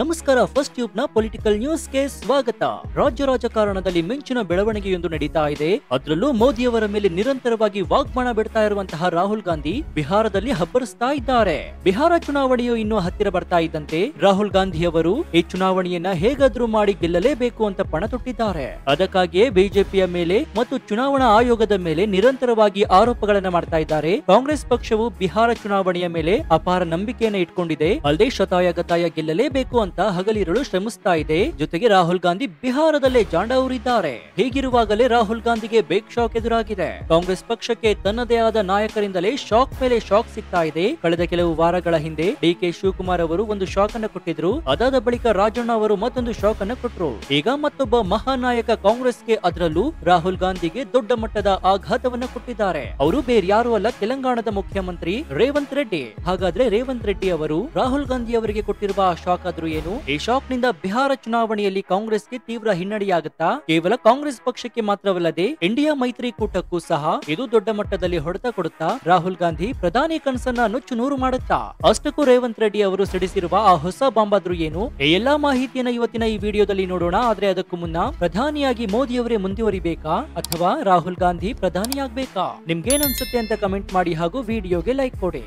ನಮಸ್ಕಾರ. First tube ನ political ನ್ಯೂಸ್ಗೆ ಸ್ವಾಗತ. ರಾಜ್ಯ ರಾಜಕಾರಣದಲ್ಲಿ ಮಿಂಚಿನ ಬೆಳವಣಿಗೆಯೊಂದು ನಡೀತಾ ಇದೆ. ಅದರಲ್ಲೂ ಮೋದಿಯವರ ಮೇಲೆ ನಿರಂತರವಾಗಿ ವಾಗ್ಬಾಣ ಬಿಡ್ತಾ ಇರುವಂತಹ ರಾಹುಲ್ ಗಾಂಧಿ ಬಿಹಾರದಲ್ಲಿ ಹಬ್ಬರಿಸ್ತಾ ಇದ್ದಾರೆ. ಬಿಹಾರ ಚುನಾವಣೆಯು ಇನ್ನೂ ಹತ್ತಿರ ಬರ್ತಾ ಇದ್ದಂತೆ ರಾಹುಲ್ ಗಾಂಧಿ ಅವರು ಈ ಚುನಾವಣೆಯನ್ನ ಹೇಗಾದ್ರೂ ಮಾಡಿ ಗೆಲ್ಲಲೇಬೇಕು ಅಂತ ಪಣ ತೊಟ್ಟಿದ್ದಾರೆ. ಅದಕ್ಕಾಗಿಯೇ ಬಿಜೆಪಿಯ ಮೇಲೆ ಮತ್ತು ಚುನಾವಣಾ ಆಯೋಗದ ಮೇಲೆ ನಿರಂತರವಾಗಿ ಆರೋಪಗಳನ್ನ ಮಾಡ್ತಾ ಇದ್ದಾರೆ. ಕಾಂಗ್ರೆಸ್ ಪಕ್ಷವು ಬಿಹಾರ ಚುನಾವಣೆಯ ಮೇಲೆ ಅಪಾರ ನಂಬಿಕೆಯನ್ನ ಇಟ್ಕೊಂಡಿದೆ. ಅಲ್ಲದೆ ಶತಾಯಗತಾಯ ಗೆಲ್ಲಲೇಬೇಕು ಅಂತ ಹಗಲಿರುಳು ಶ್ರಮಿಸ್ತಾ ಇದೆ. ಜೊತೆಗೆ ರಾಹುಲ್ ಗಾಂಧಿ ಬಿಹಾರದಲ್ಲೇ ಜಾಂಡ ಊರಿದ್ದಾರೆ. ಹೀಗಿರುವಾಗಲೇ ರಾಹುಲ್ ಗಾಂಧಿಗೆ ಬಿಗ್ ಶಾಕ್ ಎದುರಾಗಿದೆ. ಕಾಂಗ್ರೆಸ್ ಪಕ್ಷಕ್ಕೆ ತನ್ನದೇ ಆದ ನಾಯಕರಿಂದಲೇ ಶಾಕ್ ಮೇಲೆ ಶಾಕ್ ಸಿಗ್ತಾ ಇದೆ. ಕಳೆದ ಕೆಲವು ವಾರಗಳ ಹಿಂದೆ ಡಿಕೆ ಶಿವಕುಮಾರ್ ಅವರು ಒಂದು ಶಾಕ್ ಅನ್ನು ಕೊಟ್ಟಿದ್ರು. ಅದಾದ ಬಳಿಕ ರಾಜಣ್ಣ ಅವರು ಮತ್ತೊಂದು ಶಾಕ್ ಅನ್ನು ಕೊಟ್ಟರು. ಈಗ ಮತ್ತೊಬ್ಬ ಮಹಾನಾಯಕ ಕಾಂಗ್ರೆಸ್ಗೆ, ಅದರಲ್ಲೂ ರಾಹುಲ್ ಗಾಂಧಿಗೆ ದೊಡ್ಡ ಮಟ್ಟದ ಆಘಾತವನ್ನ ಕೊಟ್ಟಿದ್ದಾರೆ. ಅವರು ಬೇರ್ಯಾರು ಅಲ್ಲ, ತೆಲಂಗಾಣದ ಮುಖ್ಯಮಂತ್ರಿ ರೇವಂತ್ ರೆಡ್ಡಿ. ಹಾಗಾದ್ರೆ ರೇವಂತ್ ರೆಡ್ಡಿ ಅವರು ರಾಹುಲ್ ಗಾಂಧಿ ಅವರಿಗೆ ಕೊಟ್ಟಿರುವ ಶಾಕ್ ಆದ್ರೂ ಏನು? ಈ ಶಾಕ್ ನಿಂದ ಬಿಹಾರ ಚುನಾವಣೆಯಲ್ಲಿ ಕಾಂಗ್ರೆಸ್ಗೆ ತೀವ್ರ ಹಿನ್ನಡೆಯಾಗುತ್ತಾ? ಕೇವಲ ಕಾಂಗ್ರೆಸ್ ಪಕ್ಷಕ್ಕೆ ಮಾತ್ರವಲ್ಲದೆ ಇಂಡಿಯಾ ಮೈತ್ರಿಕೂಟಕ್ಕೂ ಸಹ ಇದು ದೊಡ್ಡ ಮಟ್ಟದಲ್ಲಿ ಹೊಡೆತ ಕೊಡುತ್ತಾ ರಾಹುಲ್ ಗಾಂಧಿ ಪ್ರಧಾನಿ ಕನಸನ್ನ ನುಚ್ಚು ನೂರು ಮಾಡುತ್ತಾ? ಅಷ್ಟಕ್ಕೂ ರೇವಂತ್ ರೆಡ್ಡಿ ಅವರು ಸಿಡಿಸಿರುವ ಆ ಹೊಸ ಬಾಂಬ್ ಆದ್ರೂ ಏನು? ಈ ಎಲ್ಲಾ ಮಾಹಿತಿಯನ್ನ ಇವತ್ತಿನ ಈ ವಿಡಿಯೋದಲ್ಲಿ ನೋಡೋಣ. ಆದ್ರೆ ಅದಕ್ಕೂ ಮುನ್ನ ಪ್ರಧಾನಿಯಾಗಿ ಮೋದಿ ಅವರೇ ಮುಂದುವರಿಬೇಕಾ ಅಥವಾ ರಾಹುಲ್ ಗಾಂಧಿ ಪ್ರಧಾನಿಯಾಗಬೇಕಾ? ನಿಮ್ಗೇನ್ ಅನ್ಸುತ್ತೆ ಅಂತ ಕಮೆಂಟ್ ಮಾಡಿ ಹಾಗೂ ವಿಡಿಯೋಗೆ ಲೈಕ್ ಕೊಡಿ.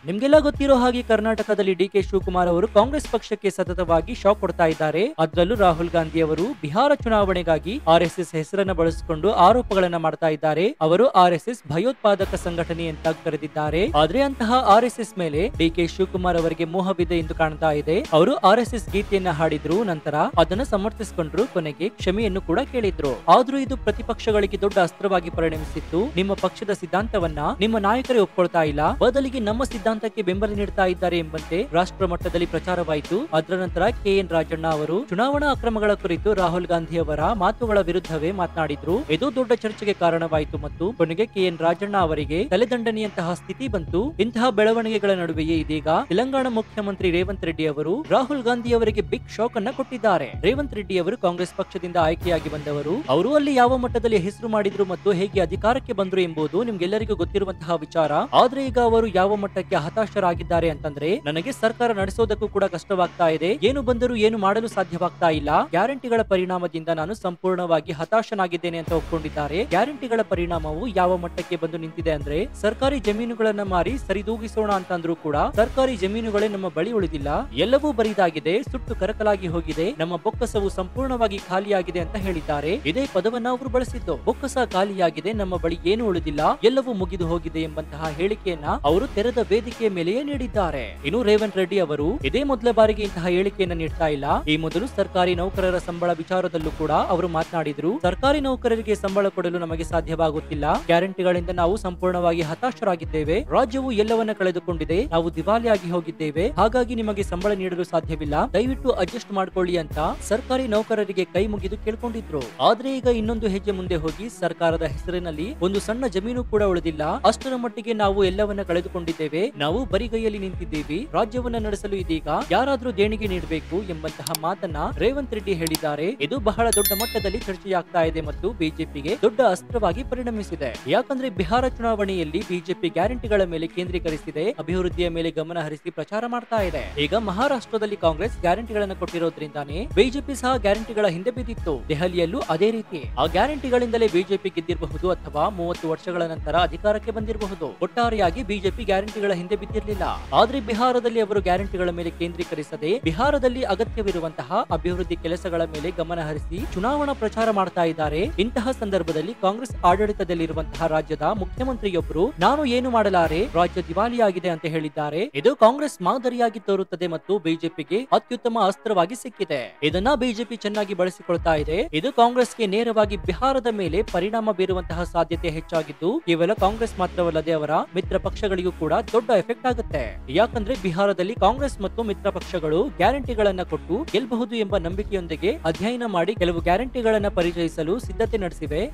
ನಿಮ್ಗೆಲ್ಲ ಗೊತ್ತಿರೋ ಹಾಗೆ ಕರ್ನಾಟಕದಲ್ಲಿ ಡಿಕೆ ಶಿವಕುಮಾರ್ ಅವರು ಕಾಂಗ್ರೆಸ್ ಪಕ್ಷಕ್ಕೆ ಸತತವಾಗಿ ಶಾಕ್ ಕೊಡ್ತಾ ಇದ್ದಾರೆ. ಅದರಲ್ಲೂ ರಾಹುಲ್ ಗಾಂಧಿ ಅವರು ಬಿಹಾರ ಚುನಾವಣೆಗಾಗಿ ಆರ್ಎಸ್ಎಸ್ ಹೆಸರನ್ನ ಬಳಸಿಕೊಂಡು ಆರೋಪಗಳನ್ನ ಮಾಡ್ತಾ ಇದ್ದಾರೆ. ಅವರು ಆರ್ಎಸ್ಎಸ್ ಭಯೋತ್ಪಾದಕ ಸಂಘಟನೆ ಅಂತ ಕರೆದಿದ್ದಾರೆ. ಆದ್ರೆ ಅಂತಹ ಆರ್ಎಸ್ಎಸ್ ಮೇಲೆ ಡಿಕೆ ಶಿವಕುಮಾರ್ ಅವರಿಗೆ ಮೋಹವಿದೆ ಎಂದು ಕಾಣ್ತಾ ಇದೆ. ಅವರು ಆರ್ಎಸ್ಎಸ್ ಗೀತೆಯನ್ನ ಹಾಡಿದ್ರು, ನಂತರ ಅದನ್ನ ಸಮರ್ಥಿಸಿಕೊಂಡ್ರು, ಕೊನೆಗೆ ಕ್ಷಮೆಯನ್ನು ಕೂಡ ಕೇಳಿದ್ರು. ಆದ್ರೂ ಇದು ಪ್ರತಿಪಕ್ಷಗಳಿಗೆ ದೊಡ್ಡ ಅಸ್ತ್ರವಾಗಿ ಪರಿಣಮಿಸಿತ್ತು. ನಿಮ್ಮ ಪಕ್ಷದ ಸಿದ್ಧಾಂತವನ್ನ ನಿಮ್ಮ ನಾಯಕರೇ ಒಪ್ಕೊಳ್ತಾ ಇಲ್ಲ, ಬದಲಿಗೆ ನಮ್ಮ ಸಿದ್ಧಾಂತಕ್ಕೆ ಬೆಂಬಲ ನೀಡ್ತಾ ಇದ್ದಾರೆ ಎಂಬಂತೆ ರಾಷ್ಟ್ರ ಮಟ್ಟದಲ್ಲಿ ಪ್ರಚಾರವಾಯಿತು. ಅದರ ನಂತರ ಕೆಎನ್ ರಾಜಣ್ಣ ಅವರು ಚುನಾವಣಾ ಅಕ್ರಮಗಳ ಕುರಿತು ರಾಹುಲ್ ಗಾಂಧಿ ಅವರ ಮಾತುಗಳ ವಿರುದ್ಧವೇ ಮಾತನಾಡಿದ್ರು. ಇದು ದೊಡ್ಡ ಚರ್ಚೆಗೆ ಕಾರಣವಾಯಿತು ಮತ್ತು ಕೊನೆಗೆ ಕೆಎನ್ ರಾಜಣ್ಣ ಅವರಿಗೆ ತಲೆದಂಡನೆಯಂತಹ ಸ್ಥಿತಿ ಬಂತು. ಇಂತಹ ಬೆಳವಣಿಗೆಗಳ ನಡುವೆಯೇ ಇದೀಗ ತೆಲಂಗಾಣ ಮುಖ್ಯಮಂತ್ರಿ ರೇವಂತ್ ರೆಡ್ಡಿ ಅವರು ರಾಹುಲ್ ಗಾಂಧಿ ಅವರಿಗೆ ಬಿಗ್ ಶಾಕ್ ಅನ್ನ ಕೊಟ್ಟಿದ್ದಾರೆ. ರೇವಂತ್ ರೆಡ್ಡಿ ಅವರು ಕಾಂಗ್ರೆಸ್ ಪಕ್ಷದಿಂದ ಆಯ್ಕೆಯಾಗಿ ಬಂದವರು. ಅವರು ಅಲ್ಲಿ ಯಾವ ಮಟ್ಟದಲ್ಲಿ ಹೆಸರು ಮಾಡಿದ್ರು ಮತ್ತು ಹೇಗೆ ಅಧಿಕಾರಕ್ಕೆ ಬಂದ್ರು ಎಂಬುದು ನಿಮ್ಗೆಲ್ಲರಿಗೂ ಗೊತ್ತಿರುವಂತಹ ವಿಚಾರ. ಆದ್ರೆ ಈಗ ಅವರು ಯಾವ ಮಟ್ಟಕ್ಕೆ ಹತಾಶರಾಗಿದ್ದಾರೆ ಅಂತಂದ್ರೆ, ನನಗೆ ಸರ್ಕಾರ ನಡೆಸೋದಕ್ಕೂ ಕೂಡ ಕಷ್ಟವಾಗ್ತಾ ಇದೆ, ಏನು ಬಂದರೂ ಏನು ಮಾಡಲು ಸಾಧ್ಯವಾಗ್ತಾ ಇಲ್ಲ, ಗ್ಯಾರಂಟಿಗಳ ಪರಿಣಾಮದಿಂದ ನಾನು ಸಂಪೂರ್ಣವಾಗಿ ಹತಾಶನಾಗಿದ್ದೇನೆ ಅಂತ ಒಪ್ಕೊಂಡಿದ್ದಾರೆ. ಗ್ಯಾರಂಟಿಗಳ ಪರಿಣಾಮವು ಯಾವ ಮಟ್ಟಕ್ಕೆ ಬಂದು ನಿಂತಿದೆ ಅಂದ್ರೆ, ಸರ್ಕಾರಿ ಜಮೀನುಗಳನ್ನ ಮಾರಿ ಸರಿದೂಗಿಸೋಣ ಅಂತಂದ್ರೂ ಕೂಡ ಸರ್ಕಾರಿ ಜಮೀನುಗಳೇ ನಮ್ಮ ಬಳಿ ಉಳಿದಿಲ್ಲ, ಎಲ್ಲವೂ ಬರಿದಾಗಿದೆ, ಸುಟ್ಟು ಕರಕಲಾಗಿ ಹೋಗಿದೆ, ನಮ್ಮ ಬೊಕ್ಕಸವು ಸಂಪೂರ್ಣವಾಗಿ ಖಾಲಿಯಾಗಿದೆ ಅಂತ ಹೇಳಿದ್ದಾರೆ. ಇದೇ ಪದವನ್ನ ಅವರು ಬಳಸಿದ್ದು. ಬೊಕ್ಕಸ ಖಾಲಿಯಾಗಿದೆ, ನಮ್ಮ ಬಳಿ ಏನು ಉಳಿದಿಲ್ಲ, ಎಲ್ಲವೂ ಮುಗಿದು ಹೋಗಿದೆ ಎಂಬಂತಹ ಹೇಳಿಕೆಯನ್ನ ಅವರು ತೆರೆದ ವೇದಿಕೆ ಮೇಲೆಯೇ ನೀಡಿದ್ದಾರೆ. ಇನ್ನು ರೇವಂತ್ ರೆಡ್ಡಿ ಅವರು ಇದೇ ಮೊದಲ ಬಾರಿಗೆ ಇಂತಹ ಹೇಳಿಕೆಯನ್ನು ನೀಡ್ತಾ ಇಲ್ಲ. ಈ ಮೊದಲು ಸರ್ಕಾರಿ ನೌಕರರ ಸಂಬಳ ವಿಚಾರದಲ್ಲೂ ಕೂಡ ಅವರು ಮಾತನಾಡಿದ್ರು. ಸರ್ಕಾರಿ ನೌಕರರಿಗೆ ಸಂಬಳ ಕೊಡಲು ನಮಗೆ ಸಾಧ್ಯವಾಗುತ್ತಿಲ್ಲ, ಗ್ಯಾರಂಟಿಗಳಿಂದ ನಾವು ಸಂಪೂರ್ಣವಾಗಿ ಹತಾಶರಾಗಿದ್ದೇವೆ, ರಾಜ್ಯವು ಎಲ್ಲವನ್ನ ಕಳೆದುಕೊಂಡಿದೆ, ನಾವು ದಿವಾಳಿಯಾಗಿ ಹೋಗಿದ್ದೇವೆ, ಹಾಗಾಗಿ ನಿಮಗೆ ಸಂಬಳ ನೀಡಲು ಸಾಧ್ಯವಿಲ್ಲ, ದಯವಿಟ್ಟು ಅಡ್ಜಸ್ಟ್ ಮಾಡ್ಕೊಳ್ಳಿ ಅಂತ ಸರ್ಕಾರಿ ನೌಕರರಿಗೆ ಕೈ ಮುಗಿದು ಕೇಳ್ಕೊಂಡಿದ್ರು. ಆದ್ರೆ ಈಗ ಇನ್ನೊಂದು ಹೆಜ್ಜೆ ಮುಂದೆ ಹೋಗಿ ಸರ್ಕಾರದ ಹೆಸರಿನಲ್ಲಿ ಒಂದು ಸಣ್ಣ ಜಮೀನು ಕೂಡ ಉಳಿದಿಲ್ಲ, ಅಷ್ಟರ ಮಟ್ಟಿಗೆ ನಾವು ಎಲ್ಲವನ್ನ ಕಳೆದುಕೊಂಡಿದ್ದೇವೆ, ನಾವು ಬರಿಗೈಯಲ್ಲಿ ನಿಂತಿದ್ದೀವಿ, ರಾಜ್ಯವನ್ನ ನಡೆಸಲು ಇದೀಗ ಯಾರಾದ್ರೂ ದೇಣಿಗೆ ನೀಡಬೇಕು ಎಂಬಂತಹ ಮಾತನ್ನ ರೇವಂತ್ ರೆಡ್ಡಿ ಹೇಳಿದ್ದಾರೆ. ಇದು ಬಹಳ ದೊಡ್ಡ ಮಟ್ಟದಲ್ಲಿ ಚರ್ಚೆಯಾಗ್ತಾ ಇದೆ ಮತ್ತು ಬಿಜೆಪಿಗೆ ದೊಡ್ಡ ಅಸ್ತ್ರವಾಗಿ ಪರಿಣಮಿಸಿದೆ. ಯಾಕಂದ್ರೆ ಬಿಹಾರ ಚುನಾವಣೆಯಲ್ಲಿ ಬಿಜೆಪಿ ಗ್ಯಾರಂಟಿಗಳ ಮೇಲೆ ಕೇಂದ್ರೀಕರಿಸಿದೆ, ಅಭಿವೃದ್ಧಿಯ ಮೇಲೆ ಗಮನ ಹರಿಸಿ ಪ್ರಚಾರ ಮಾಡ್ತಾ ಇದೆ. ಈಗ ಮಹಾರಾಷ್ಟ್ರದಲ್ಲಿ ಕಾಂಗ್ರೆಸ್ ಗ್ಯಾರಂಟಿಗಳನ್ನ ಕೊಟ್ಟಿರೋದ್ರಿಂದಾನೇ ಬಿಜೆಪಿ ಸಹ ಗ್ಯಾರಂಟಿಗಳ ಹಿಂದೆ ಬಿದ್ದಿತ್ತು. ದೆಹಲಿಯಲ್ಲೂ ಅದೇ ರೀತಿ ಆ ಗ್ಯಾರಂಟಿಗಳಿಂದಲೇ ಬಿಜೆಪಿ ಗೆದ್ದಿರಬಹುದು ಅಥವಾ 30 ವರ್ಷಗಳ ನಂತರ ಅಧಿಕಾರಕ್ಕೆ ಬಂದಿರಬಹುದು. ಒಟ್ಟಾರೆಯಾಗಿ ಬಿಜೆಪಿ ಗ್ಯಾರಂಟಿಗಳ ಹಿಂದೆ ಬಿದ್ದಿರಲಿಲ್ಲ. ಆದ್ರೆ ಬಿಹಾರದಲ್ಲಿ ಅವರು ಗ್ಯಾರಂಟಿಗಳ ಮೇಲೆ ಕೇಂದ್ರೀಕರಿಸದೆ ಬಿಹಾರದಲ್ಲಿ ಅಗತ್ಯವಿರುವಂತಹ ಅಭಿವೃದ್ಧಿ ಕೆಲಸಗಳ ಮೇಲೆ ಗಮನ ಹರಿಸಿ ಚುನಾವಣಾ ಪ್ರಚಾರ ಮಾಡ್ತಾ ಇದ್ದಾರೆ. ಇಂತಹ ಸಂದರ್ಭದಲ್ಲಿ ಕಾಂಗ್ರೆಸ್ ಆಡಳಿತದಲ್ಲಿರುವಂತಹ ರಾಜ್ಯದ ಮುಖ್ಯಮಂತ್ರಿಯೊಬ್ಬರು ನಾನು ಏನು ಮಾಡಲಾರೆ, ರಾಜ್ಯ ದಿವಾಳಿಯಾಗಿದೆ ಅಂತ ಹೇಳಿದ್ದಾರೆ. ಇದು ಕಾಂಗ್ರೆಸ್ ಮಾದರಿಯಾಗಿ ತೋರುತ್ತದೆ ಮತ್ತು ಬಿಜೆಪಿಗೆ ಅತ್ಯುತ್ತಮ ಅಸ್ತ್ರವಾಗಿ ಸಿಕ್ಕಿದೆ. ಇದನ್ನ ಬಿಜೆಪಿ ಚೆನ್ನಾಗಿ ಬಳಸಿಕೊಳ್ತಾ ಇದೆ. ಇದು ಕಾಂಗ್ರೆಸ್ಗೆ ನೇರವಾಗಿ ಬಿಹಾರದ ಮೇಲೆ ಪರಿಣಾಮ ಬೀರುವಂತಹ ಸಾಧ್ಯತೆ ಹೆಚ್ಚಾಗಿದ್ದು, ಕೇವಲ ಕಾಂಗ್ರೆಸ್ ಮಾತ್ರವಲ್ಲದೆ ಅವರ ಮಿತ್ರ ಪಕ್ಷಗಳಿಗೂ ಕೂಡ ದೊಡ್ಡ ಎಫೆಕ್ಟ್ ಆಗುತ್ತೆ. ಯಾಕಂದ್ರೆ ಬಿಹಾರದಲ್ಲಿ ಕಾಂಗ್ರೆಸ್ ಮತ್ತು ಮಿತ್ರ ಪಕ್ಷಗಳು ಗ್ಯಾರಂಟಿಗಳನ್ನ ಕೊಟ್ಟು ಗೆಲ್ಲಬಹುದು ಎಂಬ ನಂಬಿಕೆಯೊಂದಿಗೆ ಅಧ್ಯಯನ ಮಾಡಿ ಕೆಲವು ಗ್ಯಾರಂಟಿಗಳನ್ನ ಪರಿಚಯಿಸಲು ಸಿದ್ಧತೆ ನಡೆಸಿವೆ.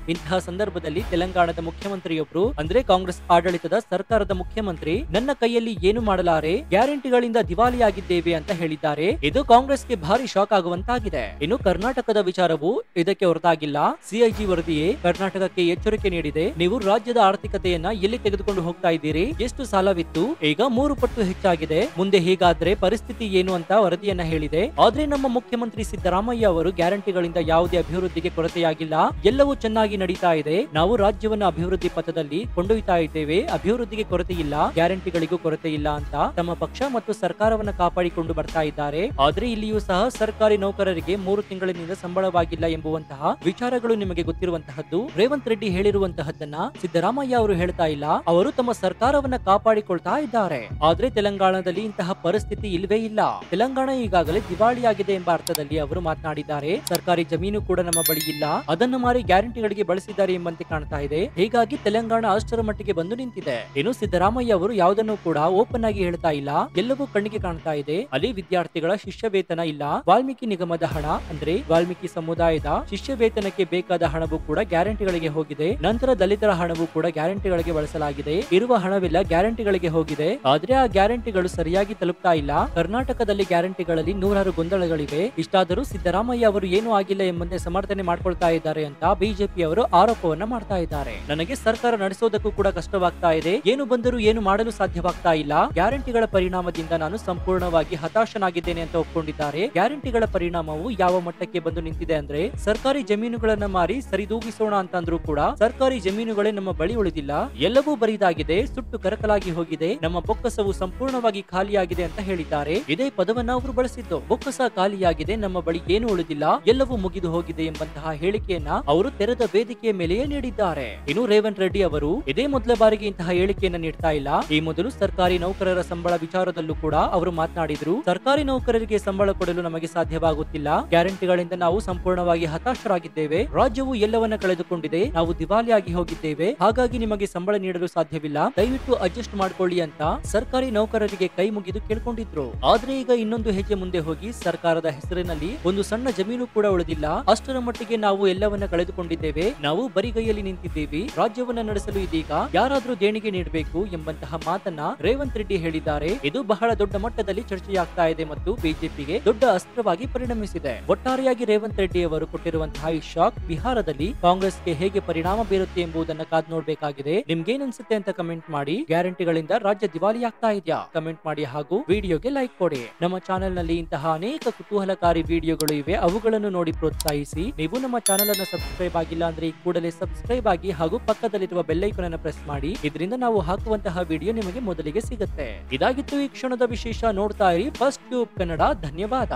ಇಂತಹ ಸಂದರ್ಭದಲ್ಲಿ ತೆಲಂಗಾಣದ ಮುಖ್ಯಮಂತ್ರಿಯೊಬ್ಬರು, ಅಂದ್ರೆ ಕಾಂಗ್ರೆಸ್ ಆಡಳಿತದ ಸರ್ಕಾರದ ಮುಖ್ಯಮಂತ್ರಿ, ನನ್ನ ಕೈಯಲ್ಲಿ ಏನು ಮಾಡಲಾರೆ, ಗ್ಯಾರಂಟಿಗಳಿಂದ ದಿವಾಳಿಯಾಗಿದ್ದೇವೆ ಅಂತ ಹೇಳಿದ್ದಾರೆ. ಇದು ಕಾಂಗ್ರೆಸ್ಗೆ ಭಾರಿ ಶಾಕ್ ಆಗುವಂತಾಗಿದೆ. ಇನ್ನು ಕರ್ನಾಟಕದ ವಿಚಾರವು ಇದಕ್ಕೆ ಹೊರತಾಗಿಲ್ಲ. ಸಿಐಜಿ ವರದಿಯೇ ಕರ್ನಾಟಕಕ್ಕೆ ಎಚ್ಚರಿಕೆ ನೀಡಿದೆ. ನೀವು ರಾಜ್ಯದ ಆರ್ಥಿಕತೆಯನ್ನ ಎಲ್ಲಿ ತೆಗೆದುಕೊಂಡು ಹೋಗ್ತಾ ಇದ್ದೀರಿ, ಎಷ್ಟು ಸಾಲವಿತ್ತು, ಈಗ 3 ಪಟ್ಟು ಹೆಚ್ಚಾಗಿದೆ. ಮುಂದೆ ಹೀಗಾದ್ರೆ ಪರಿಸ್ಥಿತಿ ಏನು ಅಂತ ವರದಿಯನ್ನ ಹೇಳಿದೆ. ಆದ್ರೆ ನಮ್ಮ ಮುಖ್ಯಮಂತ್ರಿ ಸಿದ್ದರಾಮಯ್ಯ ಅವರು ಗ್ಯಾರಂಟಿಗಳಿಂದ ಯಾವುದೇ ಅಭಿವೃದ್ಧಿಗೆ ಕೊರತೆಯಾಗಿಲ್ಲ, ಎಲ್ಲವೂ ಚೆನ್ನಾಗಿ ನಡೀತಾ ಇದೆ, ನಾವು ರಾಜ್ಯವನ್ನ ಅಭಿವೃದ್ಧಿ ಪಥದಲ್ಲಿ ಕೊಂಡೊಯ್ತಾ ಇದ್ದೇವೆ, ಅಭಿವೃದ್ಧಿಗೆ ಕೊರತೆ ಇಲ್ಲ, ಗ್ಯಾರಂಟಿಗಳಿಗೂ ಕೊರತೆ ಇಲ್ಲ ಅಂತ ತಮ್ಮ ಪಕ್ಷ ಮತ್ತು ಸರ್ಕಾರವನ್ನ ಕಾಪಾಡಿಕೊಂಡು ಬರ್ತಾ ಇದ್ದಾರೆ. ಆದ್ರೆ ಇಲ್ಲಿಯೂ ಸಹ ಸರ್ಕಾರಿ ನೌಕರರಿಗೆ 3 ತಿಂಗಳಿನಿಂದ ಸಂಬಳವಾಗಿಲ್ಲ ಎಂಬುವಂತಹ ವಿಚಾರಗಳು ನಿಮಗೆ ಗೊತ್ತಿರುವಂತಹದ್ದು. ರೇವಂತ್ ರೆಡ್ಡಿ ಹೇಳಿರುವಂತಹದ್ದನ್ನ ಸಿದ್ದರಾಮಯ್ಯ ಅವರು ಹೇಳ್ತಾ ಇಲ್ಲ, ಅವರು ತಮ್ಮ ಸರ್ಕಾರವನ್ನ ಕಾಪಾಡಿಕೊಳ್ತಾ ಇದ್ದಾರೆ. ಆದ್ರೆ ತೆಲಂಗಾಣದಲ್ಲಿ ಇಂತಹ ಪರಿಸ್ಥಿತಿ ಇಲ್ವೇ ಇಲ್ಲ. ತೆಲಂಗಾಣ ಈಗಾಗಲೇ ದಿವಾಳಿಯಾಗಿದೆ ಎಂಬ ಅರ್ಥದಲ್ಲಿ ಅವರು ಮಾತನಾಡಿದ್ದಾರೆ. ಸರ್ಕಾರಿ ಜಮೀನು ಕೂಡ ನಮ್ಮ ಬಳಿ ಇಲ್ಲ, ಅದನ್ನು ಮಾರಿ ಗ್ಯಾರಂಟಿಗಳಿಗೆ ಬಳಸಿದ್ದಾರೆ ಎಂಬಂತೆ ಕಾಣ್ತಾ ಇದೆ. ಹೀಗಾಗಿ ತೆಲಂಗಾಣ ಅಷ್ಟರ ಮಟ್ಟಿಗೆ ಬಂದು ನಿಂತಿದೆ. ಇನ್ನು ಸಿದ್ದರಾಮಯ್ಯ ಅವರು ಯಾವುದನ್ನು ಕೂಡ ಓಪನ್ ಆಗಿ ಹೇಳ್ತಾ ಇಲ್ಲ, ಎಲ್ಲವೂ ಕಣ್ಣಿಗೆ ಕಾಣ್ತಾ ಇದೆ. ಅಲ್ಲಿ ವಿದ್ಯಾರ್ಥಿಗಳ ಶಿಷ್ಯ ವೇತನ ಇಲ್ಲ, ವಾಲ್ಮೀಕಿ ನಿಗಮದ ಹಣ ಅಂದ್ರೆ ವಾಲ್ಮೀಕಿ ಸಮುದಾಯದ ಶಿಷ್ಯ ವೇತನಕ್ಕೆ ಬೇಕಾದ ಹಣವೂ ಕೂಡ ಗ್ಯಾರಂಟಿಗಳಿಗೆ ಹೋಗಿದೆ. ನಂತರ ದಲಿತರ ಹಣವೂ ಕೂಡ ಗ್ಯಾರಂಟಿಗಳಿಗೆ ಬಳಸಲಾಗಿದೆ. ಇರುವ ಹಣವೆಲ್ಲ ಗ್ಯಾರಂಟಿಗಳಿಗೆ ಹೋಗಿದೆ. ಆದ್ರೆ ಆ ಗ್ಯಾರಂಟಿಗಳು ಸರಿಯಾಗಿ ತಲುಪ್ತಾ ಇಲ್ಲ. ಕರ್ನಾಟಕದಲ್ಲಿ ಗ್ಯಾರಂಟಿಗಳಲ್ಲಿ ನೂರಾರು ಗೊಂದಲಗಳಿವೆ. ಇಷ್ಟಾದರೂ ಸಿದ್ದರಾಮಯ್ಯ ಅವರು ಏನೂ ಆಗಿಲ್ಲ ಎಂಬಂತೆ ಸಮರ್ಥನೆ ಮಾಡ್ಕೊಳ್ತಾ ಇದ್ದಾರೆ ಅಂತ ಬಿಜೆಪಿ ಅವರು ಆರೋಪವನ್ನ ಮಾಡ್ತಾ ಇದ್ದಾರೆ. ನನಗೆ ಸರ್ಕಾರ ನಡೆಸೋದಕ್ಕೂ ಕೂಡ ಕಷ್ಟವಾಗ್ತಾ ಇದೆ, ಏನು ಬಂದರೂ ಏನು ಮಾಡಲು ಸಾಧ್ಯವಾಗ್ತಾ ಇಲ್ಲ, ಗ್ಯಾರಂಟಿಗಳ ಪರಿಣಾಮದಿಂದ ನಾನು ಸಂಪೂರ್ಣವಾಗಿ ಹತಾಶನಾಗಿದ್ದೇನೆ ಅಂತ ಒಪ್ಕೊಂಡಿದ್ದಾರೆ. ಗ್ಯಾರಂಟಿಗಳ ಪರಿಣಾಮವು ಯಾವ ಮಟ್ಟಕ್ಕೆ ಬಂದು ನಿಂತಿದೆ ಅಂದ್ರೆ ಸರ್ಕಾರಿ ಜಮೀನುಗಳನ್ನ ಮಾರಿ ಸರಿದೂಗಿಸೋಣ ಅಂತಂದ್ರೂ ಕೂಡ ಸರ್ಕಾರಿ ಜಮೀನುಗಳೇ ನಮ್ಮ ಬಳಿ ಉಳಿದಿಲ್ಲ, ಎಲ್ಲವೂ ಬರಿದಾಗಿದೆ, ಸುಟ್ಟು ಕರಕಲಾಗಿ ಹೋಗಿದೆ, ನಮ್ಮ ಬೊಕ್ಕಸವು ಸಂಪೂರ್ಣವಾಗಿ ಖಾಲಿಯಾಗಿದೆ ಅಂತ ಹೇಳಿದ್ದಾರೆ. ಇದೇ ಪದವನ್ನ ಅವರು ಬಳಸಿದ್ದು. ಬೊಕ್ಕಸ ಖಾಲಿಯಾಗಿದೆ, ನಮ್ಮ ಬಳಿ ಏನು ಉಳಿದಿಲ್ಲ, ಎಲ್ಲವೂ ಮುಗಿದು ಹೋಗಿದೆ ಎಂಬಂತಹ ಹೇಳಿಕೆಯನ್ನ ಅವರು ತೆರೆದ ವೇದಿಕೆಯ ಮೇಲೆಯೇ ನೀಡಿದ್ದಾರೆ. ಇನ್ನು ರೇವಂತ್ ರೆಡ್ಡಿ ಅವರು ಇದೇ ಮೊದಲ ಬಾರಿಗೆ ಇಂತಹ ಹೇಳಿಕೆಯನ್ನ ನೀಡ್ತಾ ಇಲ್ಲ. ಈ ಮೊದಲು ಸರ್ಕಾರಿ ನೌಕರರ ಸಂಬಳ ವಿಚಾರದಲ್ಲೂ ಕೂಡ ಅವರು ಮಾತನಾಡಿದ್ರು. ಸರ್ಕಾರಿ ನೌಕರರಿಗೆ ಸಂಬಳ ಕೊಡಲು ನಮಗೆ ಸಾಧ್ಯವಾಗುತ್ತಿಲ್ಲ, ಗ್ಯಾರಂಟಿಗಳಿಂದ ನಾವು ಸಂಪೂರ್ಣವಾಗಿ ಹತಾಶರಾಗಿದ್ದೇವೆ, ರಾಜ್ಯವು ಎಲ್ಲವನ್ನ ಕಳೆದುಕೊಂಡಿದೆ, ನಾವು ದಿವಾಳಿಯಾಗಿ ಹೋಗಿದ್ದೇವೆ, ಹಾಗಾಗಿ ನಿಮಗೆ ಸಂಬಳ ನೀಡಲು ಸಾಧ್ಯವಿಲ್ಲ, ದಯವಿಟ್ಟು ಅಡ್ಜಸ್ಟ್ ಮಾಡ್ಕೊಳ್ಳಿ ಅಂತ ಸರ್ಕಾರಿ ನೌಕರರಿಗೆ ಕೈ ಮುಗಿದು ಕೇಳ್ಕೊಂಡಿದ್ರು. ಆದ್ರೆ ಈಗ ಇನ್ನೊಂದು ಹೆಜ್ಜೆ ಮುಂದೆ ಹೋಗಿ ಸರ್ಕಾರದ ಹೆಸರಿನಲ್ಲಿ ಒಂದು ಸಣ್ಣ ಜಮೀನು ಕೂಡ ಉಳಿದಿಲ್ಲ, ಅಷ್ಟರ ಮಟ್ಟಿಗೆ ನಾವು ಎಲ್ಲವನ್ನ ಕಳೆದುಕೊಂಡಿದ್ದೇವೆ, ನಾವು ಬರಿಗೈಯಲ್ಲಿ ನಿಂತಿದ್ದೇವೆ, ರಾಜ್ಯವನ್ನ ನಡೆಸಲು ಇದೀಗ ಯಾರಾದ್ರೂ ದೇಣಿಗೆ ನೀಡಬೇಕು ಎಂಬಂತಹ ಮಾತನ್ನ ರೇವಂತ್ ರೆಡ್ಡಿ ಹೇಳಿದ್ದಾರೆ. ಇದು ಬಹಳ ದೊಡ್ಡ ಮಟ್ಟದಲ್ಲಿ ಚರ್ಚೆಯಾಗ್ತಾ ಇದೆ ಮತ್ತು ಬಿಜೆಪಿಗೆ ದೊಡ್ಡ ಅಸ್ತ್ರವಾಗಿ ಪರಿಣಮಿಸಿದೆ. ಒಟ್ಟಾರೆಯಾಗಿ ರೇವಂತ್ ರೆಡ್ಡಿ ಅವರು ಕೊಟ್ಟಿರುವಂತಹ ಈ ಶಾಕ್ ಬಿಹಾರದಲ್ಲಿ ಕಾಂಗ್ರೆಸ್ಗೆ ಹೇಗೆ ಪರಿಣಾಮ ಬೀರುತ್ತೆ ಎಂಬುದನ್ನ ಕಾದ್ ನೋಡ್ಬೇಕಾಗಿದೆ. ನಿಮ್ಗೇನ್ ಅನ್ಸುತ್ತೆ ಅಂತ ಕಮೆಂಟ್ ಮಾಡಿ. ಗ್ಯಾರಂಟಿಗಳಿಂದ ರಾಜ್ಯ ದಿವಾಳಿ ಆಗ್ತಾ ಇದೆಯಾ? ಕಮೆಂಟ್ ಮಾಡಿ ಹಾಗೂ ವಿಡಿಯೋಗೆ ಲೈಕ್ ಕೊಡಿ. ನಮ್ಮ ಚಾನೆಲ್ ನಲ್ಲಿ ಇಂತಹ ಅನೇಕ ಕುತೂಹಲಕಾರಿ ವಿಡಿಯೋಗಳು ಇವೆ, ಅವುಗಳನ್ನು ನೋಡಿ ಪ್ರೋತ್ಸಾಹಿಸಿ. ನೀವು ನಮ್ಮ ಚಾನೆಲ್ ಅನ್ನು ಸಬ್ಸ್ಕ್ರೈಬ್ ಆಗಿಲ್ಲ ಅಂದ್ರೆ ಈ ಕೂಡಲೇ ಸಬ್ಸ್ಕ್ರೈಬ್ ಆಗಿ ಹಾಗೂ ಪಕ್ಕದಲ್ಲಿರುವ ಬೆಲ್ ಐಕಾನ್ ಅನ್ನು ಪ್ರೆಸ್ ಮಾಡಿ. ಇದರಿಂದ ನಾವು ಹಾಕುವಂತಹ ವಿಡಿಯೋ ನಿಮಗೆ ಮೊದಲಿಗೆ ಸಿಗುತ್ತೆ. ಇದಾಗಿತ್ತು ಈ ಕ್ಷಣದ ವಿಶೇಷ. ನೋಡ್ತಾ ಇರಿ ಫಸ್ಟ್ ಟ್ಯೂಬ್ ಕನ್ನಡ. ಧನ್ಯವಾದ.